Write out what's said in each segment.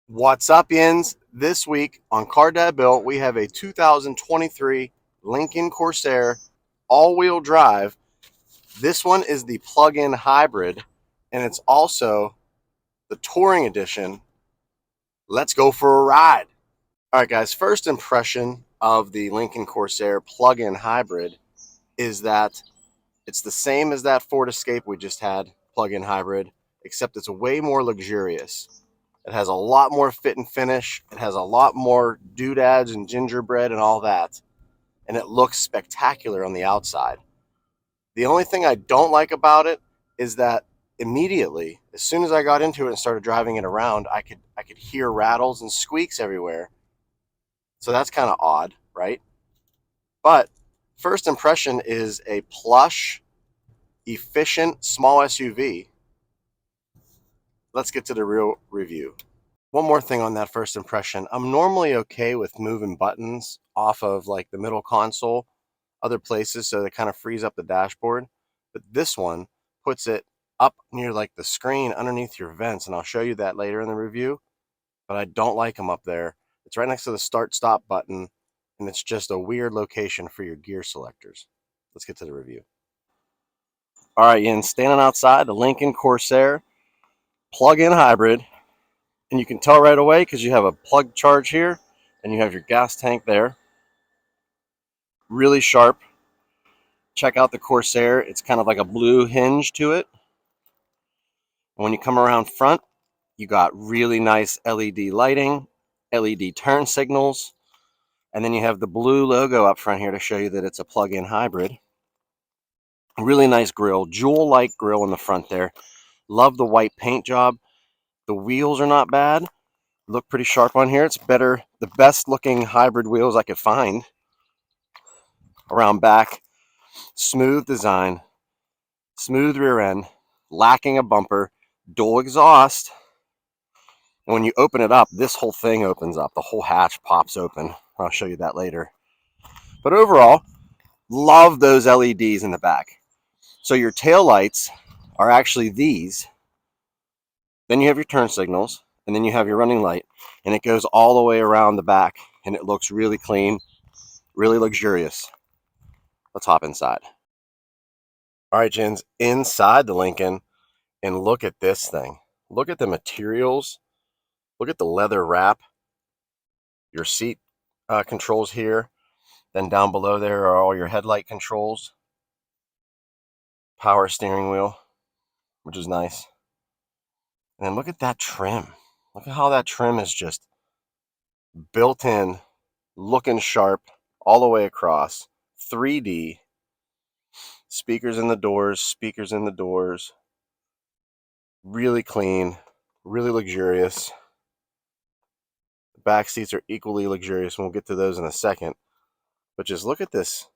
What's up, Yins? This week on Car Dad Built, we have a 2023 Lincoln Corsair all-wheel drive. This one is the plug-in hybrid, and it's also the touring edition. Let's go for a ride. All right, guys, first impression of the Lincoln Corsair plug-in hybrid is that it's the same as that Ford Escape we just had, plug-in hybrid, except it's way more luxurious. It has a lot more fit and finish. It has a lot more doodads and gingerbread and all that. And it looks spectacular on the outside. The only thing I don't like about it is that immediately, as soon as I got into it and started driving it around, I could hear rattles and squeaks everywhere. So that's kind of odd, right? But first impression is a plush, efficient, small SUV. Let's get to the real review. One more thing on that first impression. I'm normally okay with moving buttons off of like the middle console, other places, so they kind of frees up the dashboard. But this one puts it up near like the screen underneath your vents, and I'll show you that later in the review. But I don't like them up there. It's right next to the start stop button, and it's just a weird location for your gear selectors. Let's get to the review. All right, Ian, standing outside the Lincoln Corsair plug-in hybrid. And you can tell right away because you have a plug charge here and you have your gas tank there. Really sharp. Check out the Corsair. It's kind of like a blue hinge to it. And when you come around front, you got really nice LED lighting, LED turn signals, and then you have the blue logo up front here to show you that it's a plug-in hybrid. Really nice grille, jewel-like grille in the front there. Love the white paint job. The wheels are not bad. Look pretty sharp on here. It's better, the best looking hybrid wheels I could find. Around back, smooth design, smooth rear end, lacking a bumper, dual exhaust. And when you open it up, this whole thing opens up. The whole hatch pops open. I'll show you that later. But overall, love those LEDs in the back. So your tail lights are actually these. Then you have your turn signals, and then you have your running light, and it goes all the way around the back, and it looks really clean, really luxurious. Let's hop inside. All right, Jins, inside the Lincoln, and look at this thing. Look at the materials. Look at the leather wrap. Your seat controls here. Then down below there are all your headlight controls. Power steering wheel, which is nice. And then look at that trim. Look at how that trim is just built in, looking sharp all the way across. 3D. Speakers in the doors, speakers in the doors. Really clean, really luxurious. The back seats are equally luxurious, and we'll get to those in a second. But just look at this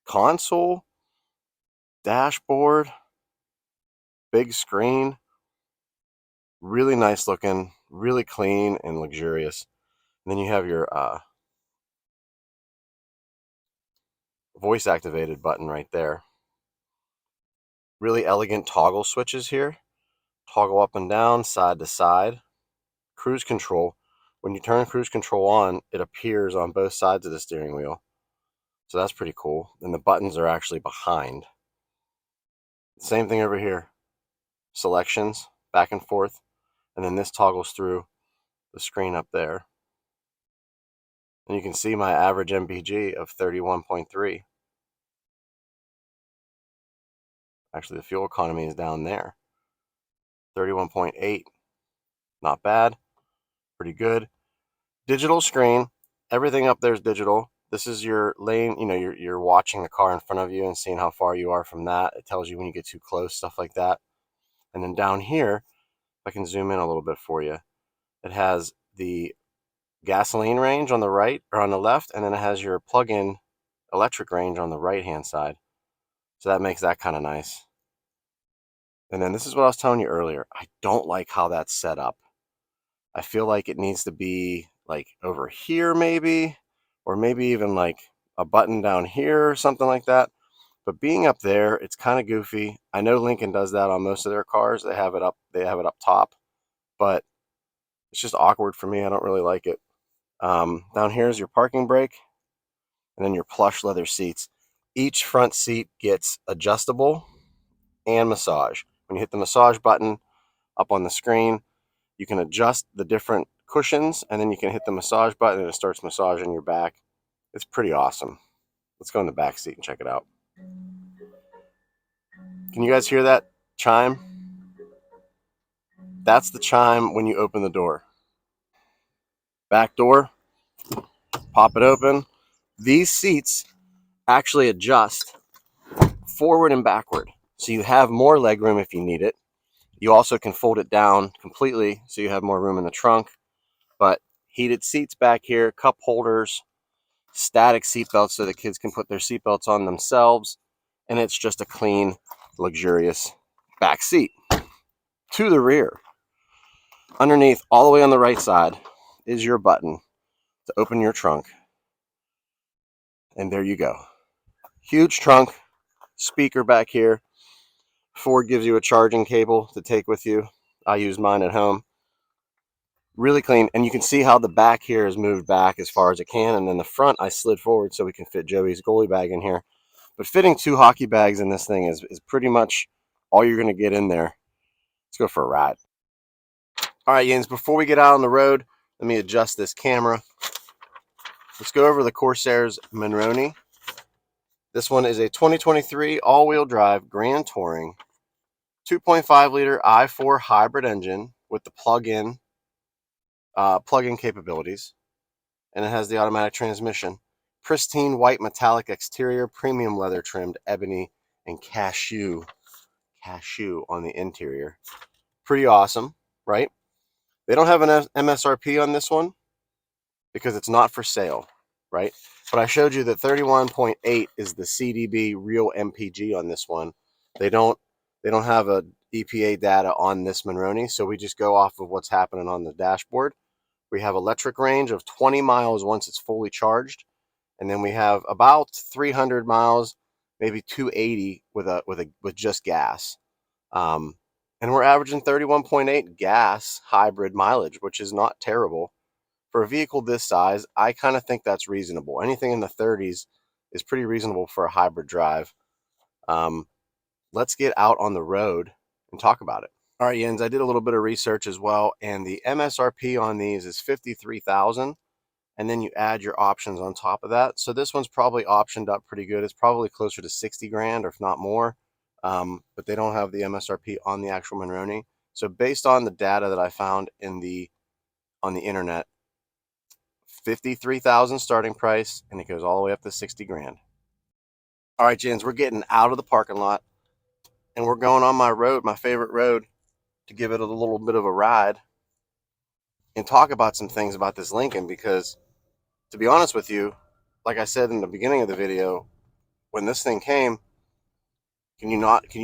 console, dashboard, big screen. Really nice looking, really clean and luxurious. And then you have your voice activated button right there. Really elegant toggle switches here. Toggle up and down, side to side. Cruise control. When you turn cruise control on, it appears on both sides of the steering wheel. So that's pretty cool. And the buttons are actually behind. Same thing over here. Selections, back and forth. And then this toggles through the screen up there. And you can see my average MPG of 31.3. Actually, the fuel economy is down there. 31.8. Not bad. Pretty good. Digital screen. Everything up there is digital. This is your lane. You know, you're watching the car in front of you and seeing how far you are from that. It tells you when you get too close, stuff like that. And then down here, if I can zoom in a little bit for you, it has the gasoline range on the right or on the left, and then it has your plug-in electric range on the right-hand side. So that makes that kind of nice. And then this is what I was telling you earlier. I don't like how that's set up. I feel like it needs to be like over here maybe, or maybe even like a button down here or something like that. But being up there, it's kind of goofy. I know Lincoln does that on most of their cars. They have it up top. But It's just awkward for me. I don't really like it. Down here is your parking brake, and then your plush leather seats. Each front seat gets adjustable and massage. When you hit the massage button up on the screen, you can adjust the different cushions, and then you can hit the massage button and it starts massaging your back. It's pretty awesome. Let's go in the back seat and check it out. Can you guys hear that chime? That's the chime when you open the door. Back door, pop it open. These seats actually adjust forward and backward, so you have more leg room if you need it. You also can fold it down completely so you have more room in the trunk. But heated seats back here, cup holders, static seat belts so the kids can put their seat belts on themselves, and it's just a clean, luxurious back seat. To the rear, underneath, all the way on the right side, is your button to open your trunk, and there you go. Huge trunk, speaker back here. Ford gives you a charging cable to take with you. I use mine at home. Really clean, and you can see how the back here is moved back as far as it can, and then the front I slid forward so we can fit Joey's goalie bag in here. But fitting 2 hockey bags in this thing is pretty much all you're going to get in there. Let's go for a ride. All right, Jens, before we get out on the road, let me adjust this camera. Let's go over the Corsair's Monroney. This one is a 2023 all-wheel drive Grand Touring 2.5-liter i4 hybrid engine with the plug-in capabilities, and it has the automatic transmission. Pristine white metallic exterior, premium leather trimmed ebony, and cashew on the interior. Pretty awesome, right? They don't have an MSRP on this one because it's not for sale, right? But I showed you that 31.8 is the CDB real MPG on this one. They don't have a EPA data on this Monroney, so we just go off of what's happening on the dashboard. We have electric range of 20 miles once it's fully charged, and then we have about 300 miles, maybe 280 with just gas. And we're averaging 31.8 gas hybrid mileage, which is not terrible. For a vehicle this size, I kind of think that's reasonable. Anything in the 30s is pretty reasonable for a hybrid drive. Let's get out on the road and talk about it. All right, Jens, I did a little bit of research as well, and the MSRP on these is $53,000, and then you add your options on top of that. So this one's probably optioned up pretty good. It's probably closer to 60 grand, or if not more, but they don't have the MSRP on the actual Monroney. So based on the data that I found on the internet, 53,000 starting price, and it goes all the way up to 60 grand. All right, Jens, we're getting out of the parking lot, and we're going on my road, my favorite road, to give it a little bit of a ride and talk about some things about this Lincoln, because to be honest with you, like I said in the beginning of the video, when this thing came, can you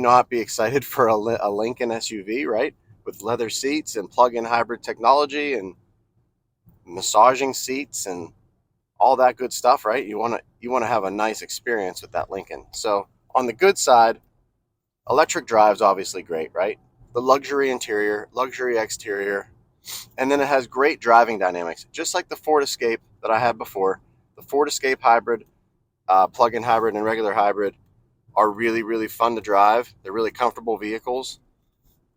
not be excited for a Lincoln SUV, right? With leather seats and plug-in hybrid technology and massaging seats and all that good stuff, right? You want to have a nice experience with that Lincoln. So on the good side, electric drive's obviously great, right? The luxury interior, luxury exterior, and then it has great driving dynamics, just like the Ford Escape that I had before. The Ford Escape hybrid, plug-in hybrid, and regular hybrid are really, really fun to drive. They're really comfortable vehicles.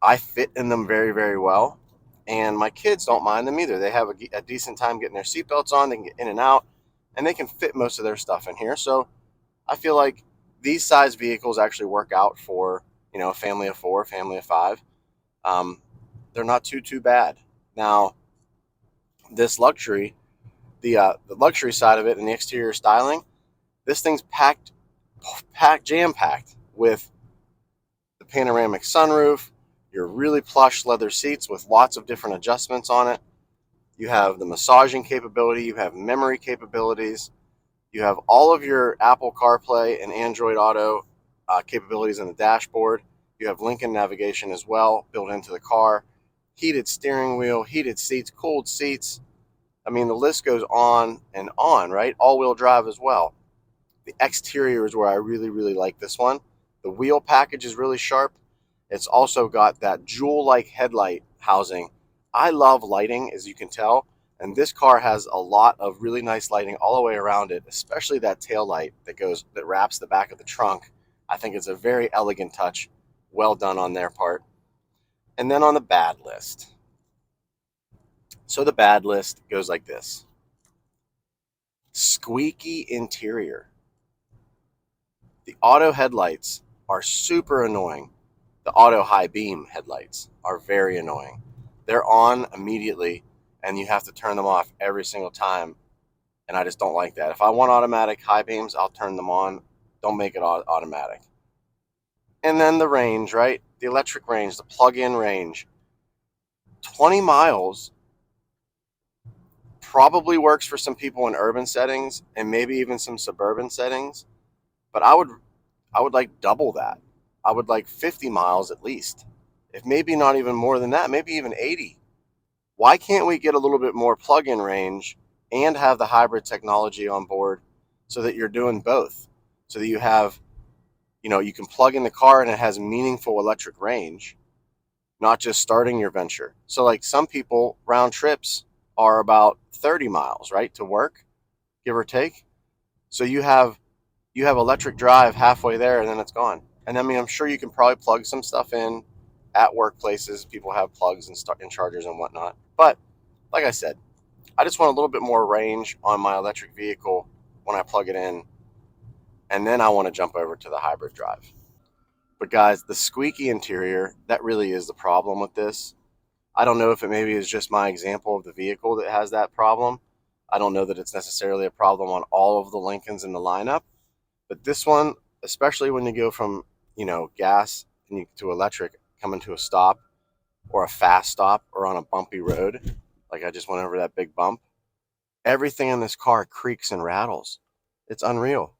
I fit in them very, very well, and my kids don't mind them either. They have a decent time getting their seatbelts on. They can get in and out, and they can fit most of their stuff in here. So I feel like these size vehicles actually work out for, a family of 4, family of 5. They're not too bad. Now, this luxury, the luxury side of it and the exterior styling, this thing's jam-packed with the panoramic sunroof, your really plush leather seats with lots of different adjustments on it. You have the massaging capability, you have memory capabilities, you have all of your Apple CarPlay and Android Auto capabilities in the dashboard. You have Lincoln navigation as well built into the car, heated steering wheel, heated seats, cooled seats. I mean, the list goes on and on, right? All-wheel drive as well. The exterior is where I really, really like this one. The wheel package is really sharp. It's also got that jewel-like headlight housing. I love lighting, as you can tell, and this car has a lot of really nice lighting all the way around it, especially that tail light that wraps the back of the trunk. I think it's a very elegant touch. Well done on their part. And then on the bad list. So the bad list goes like this. Squeaky interior. The auto headlights are super annoying. The auto high beam headlights are very annoying. They're on immediately and you have to turn them off every single time. And I just don't like that. If I want automatic high beams, I'll turn them on. Don't make it automatic. And then the range, right? The electric range, the plug-in range. 20 miles probably works for some people in urban settings and maybe even some suburban settings. But I would like double that. I would like 50 miles at least. If maybe not even more than that, maybe even 80. Why can't we get a little bit more plug-in range and have the hybrid technology on board so that you're doing both? So that you have, you can plug in the car and it has meaningful electric range, not just starting your venture. So like some people, round trips are about 30 miles, right, to work, give or take. So you have electric drive halfway there and then it's gone. And I mean, I'm sure you can probably plug some stuff in at workplaces. People have plugs and chargers and whatnot. But like I said, I just want a little bit more range on my electric vehicle when I plug it in. And then I want to jump over to the hybrid drive. But guys, the squeaky interior, that really is the problem with this. I don't know if it maybe is just my example of the vehicle that has that problem. I don't know that it's necessarily a problem on all of the Lincolns in the lineup. But this one, especially when you go from, gas to electric, coming to a stop or a fast stop or on a bumpy road, like I just went over that big bump, everything in this car creaks and rattles. It's unreal.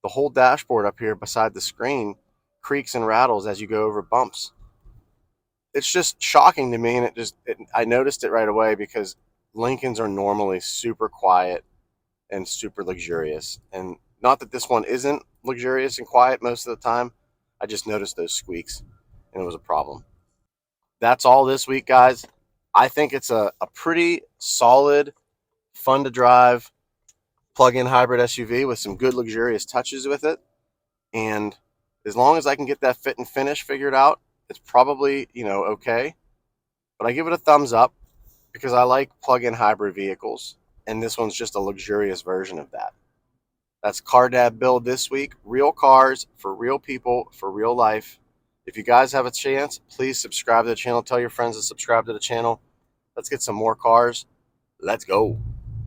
The whole dashboard up here beside the screen creaks and rattles as you go over bumps. It's just shocking to me, and I noticed it right away because Lincolns are normally super quiet and super luxurious. And not that this one isn't luxurious and quiet most of the time. I just noticed those squeaks and it was a problem. That's all this week, guys. I think it's a pretty solid, fun to drive plug-in hybrid SUV with some good luxurious touches with it. And as long as I can get that fit and finish figured out, it's probably, okay. But I give it a thumbs up because I like plug-in hybrid vehicles. And this one's just a luxurious version of that. That's Car Dad Build this week. Real cars for real people for real life. If you guys have a chance, please subscribe to the channel. Tell your friends to subscribe to the channel. Let's get some more cars. Let's go.